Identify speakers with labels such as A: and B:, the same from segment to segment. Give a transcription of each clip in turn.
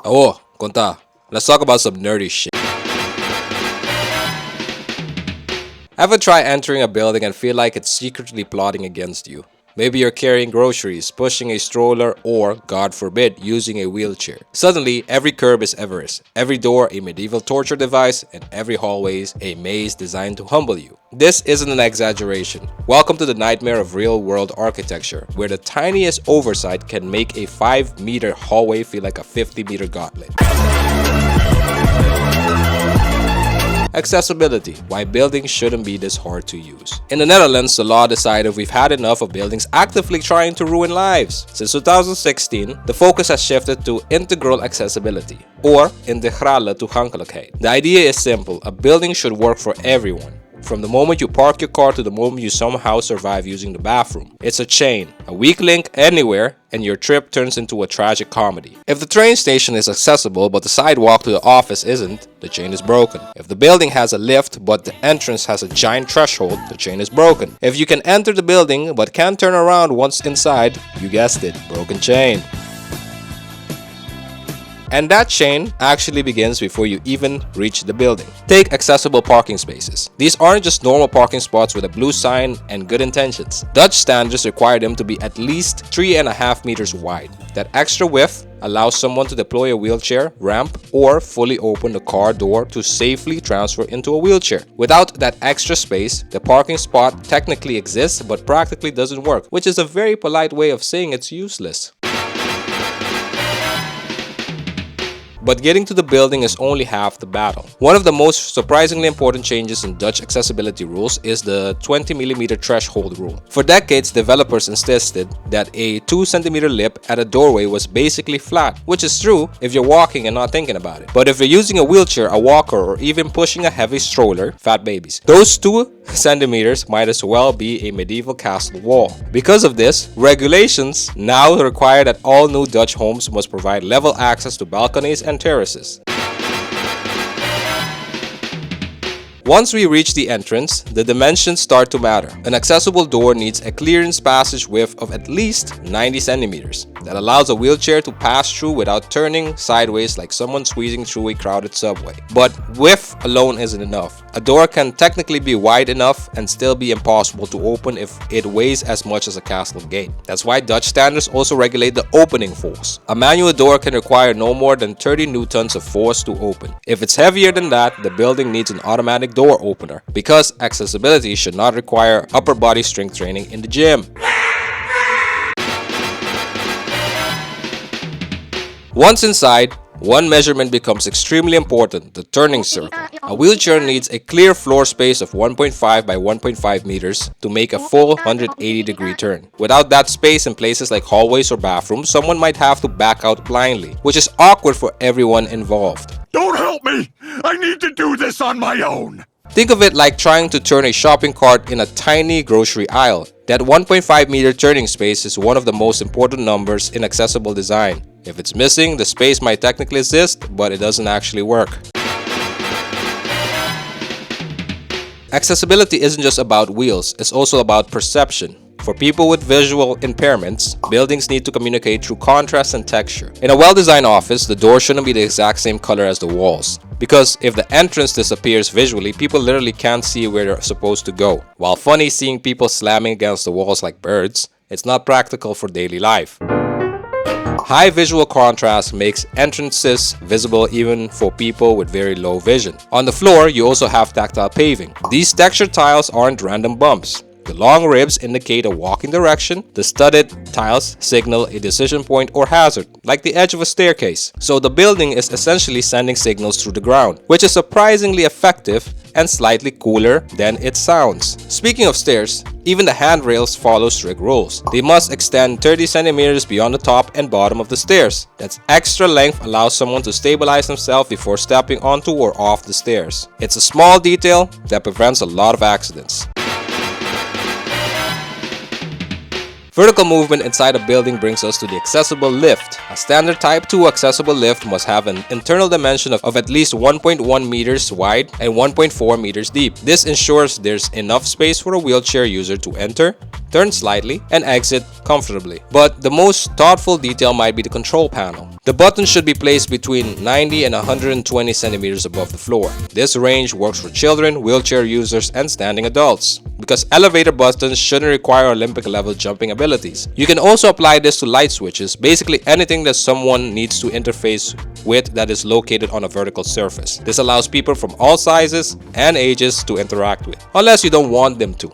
A: Oh, Konta, let's talk about some nerdy shit. Ever try entering a building and feel like it's secretly plotting against you? Maybe you're carrying groceries, pushing a stroller, or, God forbid, using a wheelchair. Suddenly, every curb is Everest, every door a medieval torture device, and every hallway a maze designed to humble you. This isn't an exaggeration. Welcome to the nightmare of real-world architecture, where the tiniest oversight can make a 5-meter hallway feel like a 50-meter gauntlet. Accessibility. Why buildings shouldn't be this hard to use. In the Netherlands, the law decided we've had enough of buildings actively trying to ruin lives. Since 2016, the focus has shifted to integral accessibility, or integrale toegankelijkheid. The idea is simple. A building should work for everyone. From the moment you park your car to the moment you somehow survive using the bathroom. It's a chain, a weak link anywhere, and your trip turns into a tragic comedy. If the train station is accessible but the sidewalk to the office isn't, the chain is broken. If the building has a lift but the entrance has a giant threshold, the chain is broken. If you can enter the building but can't turn around once inside, you guessed it, broken chain. And that chain actually begins before you even reach the building. Take accessible parking spaces. These aren't just normal parking spots with a blue sign and good intentions. Dutch standards require them to be at least 3.5 meters wide. That extra width allows someone to deploy a wheelchair, ramp, or fully open the car door to safely transfer into a wheelchair. Without that extra space, the parking spot technically exists but practically doesn't work, which is a very polite way of saying it's useless. But getting to the building is only half the battle. One of the most surprisingly important changes in Dutch accessibility rules is the 20mm threshold rule. For decades, developers insisted that a 2cm lip at a doorway was basically flat, which is true if you're walking and not thinking about it. But if you're using a wheelchair, a walker, or even pushing a heavy stroller, fat babies, those 2cm might as well be a medieval castle wall. Because of this, regulations now require that all new Dutch homes must provide level access to balconies and terraces. Once we reach the entrance, the dimensions start to matter. An accessible door needs a clearance passage width of at least 90 centimeters. That allows a wheelchair to pass through without turning sideways like someone squeezing through a crowded subway. But width alone isn't enough. A door can technically be wide enough and still be impossible to open if it weighs as much as a castle gate. That's why Dutch standards also regulate the opening force. A manual door can require no more than 30 newtons of force to open. If it's heavier than that, the building needs an automatic door opener, because accessibility should not require upper body strength training in the gym. Once inside, one measurement becomes extremely important, the turning circle. A wheelchair needs a clear floor space of 1.5 by 1.5 meters to make a full 180-degree turn. Without that space in places like hallways or bathrooms, someone might have to back out blindly, which is awkward for everyone involved.
B: Don't help me! I need to do this on my own!
A: Think of it like trying to turn a shopping cart in a tiny grocery aisle. That 1.5 meter turning space is one of the most important numbers in accessible design. If it's missing, the space might technically exist, but it doesn't actually work. Accessibility isn't just about wheels, it's also about perception. For people with visual impairments, buildings need to communicate through contrast and texture. In a well-designed office, the door shouldn't be the exact same color as the walls. Because if the entrance disappears visually, people literally can't see where they're supposed to go. While funny seeing people slamming against the walls like birds, it's not practical for daily life. High visual contrast makes entrances visible even for people with very low vision. On the floor, you also have tactile paving. These textured tiles aren't random bumps. The long ribs indicate a walking direction. The studded tiles signal a decision point or hazard, like the edge of a staircase. So the building is essentially sending signals through the ground, which is surprisingly effective and slightly cooler than it sounds. Speaking of stairs, even the handrails follow strict rules. They must extend 30 centimeters beyond the top and bottom of the stairs. That extra length allows someone to stabilize themselves before stepping onto or off the stairs. It's a small detail that prevents a lot of accidents. Vertical movement inside a building brings us to the accessible lift. A standard Type 2 accessible lift must have an internal dimension of at least 1.1 meters wide and 1.4 meters deep. This ensures there's enough space for a wheelchair user to enter, turn slightly, and exit comfortably. But the most thoughtful detail might be the control panel. The button should be placed between 90 and 120 centimeters above the floor. This range works for children, wheelchair users, and standing adults, because elevator buttons shouldn't require Olympic-level jumping abilities. You can also apply this to light switches, basically anything that someone needs to interface with that is located on a vertical surface. This allows people from all sizes and ages to interact with, unless you don't want them to.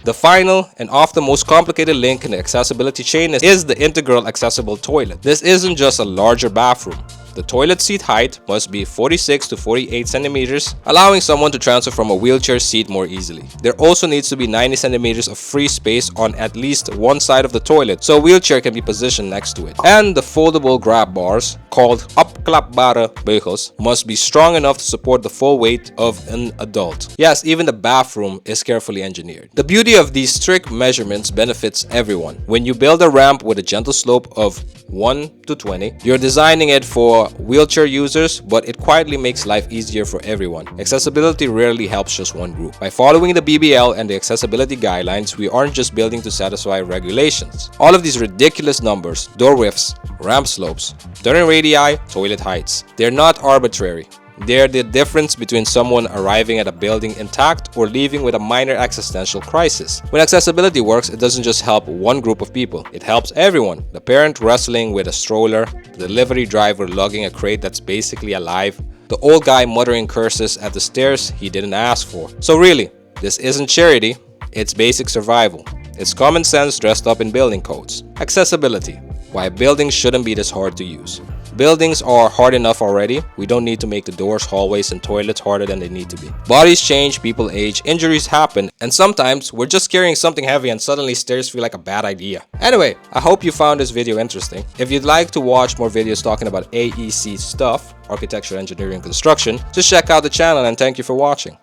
A: The final and often most complicated link in the accessibility chain is the integral accessible toilet. This isn't just a larger bathroom. The toilet seat height must be 46 to 48 centimeters, allowing someone to transfer from a wheelchair seat more easily. There also needs to be 90 centimeters of free space on at least one side of the toilet, so a wheelchair can be positioned next to it. And the foldable grab bars, called opklapbare beugels, must be strong enough to support the full weight of an adult. Yes, even the bathroom is carefully engineered. The beauty of these strict measurements benefits everyone. When you build a ramp with a gentle slope of 1 to 20, you're designing it for wheelchair users, but it quietly makes life easier for everyone. Accessibility rarely helps just one group. By following the BBL and the accessibility guidelines, we aren't just building to satisfy regulations. All of these ridiculous numbers, door widths, ramp slopes, turning radii, toilet heights, they're not arbitrary. They're the difference between someone arriving at a building intact or leaving with a minor existential crisis. When accessibility works, it doesn't just help one group of people, it helps everyone. The parent wrestling with a stroller, the delivery driver lugging a crate that's basically alive, the old guy muttering curses at the stairs he didn't ask for. So really, this isn't charity, it's basic survival. It's common sense dressed up in building codes. Accessibility. Why buildings shouldn't be this hard to use. Buildings are hard enough already. We don't need to make the doors, hallways, and toilets harder than they need to be. Bodies change, people age, injuries happen, and sometimes we're just carrying something heavy and suddenly stairs feel like a bad idea. Anyway, I hope you found this video interesting. If you'd like to watch more videos talking about AEC stuff, architecture, engineering, and construction, just check out the channel and thank you for watching.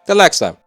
A: Till next time.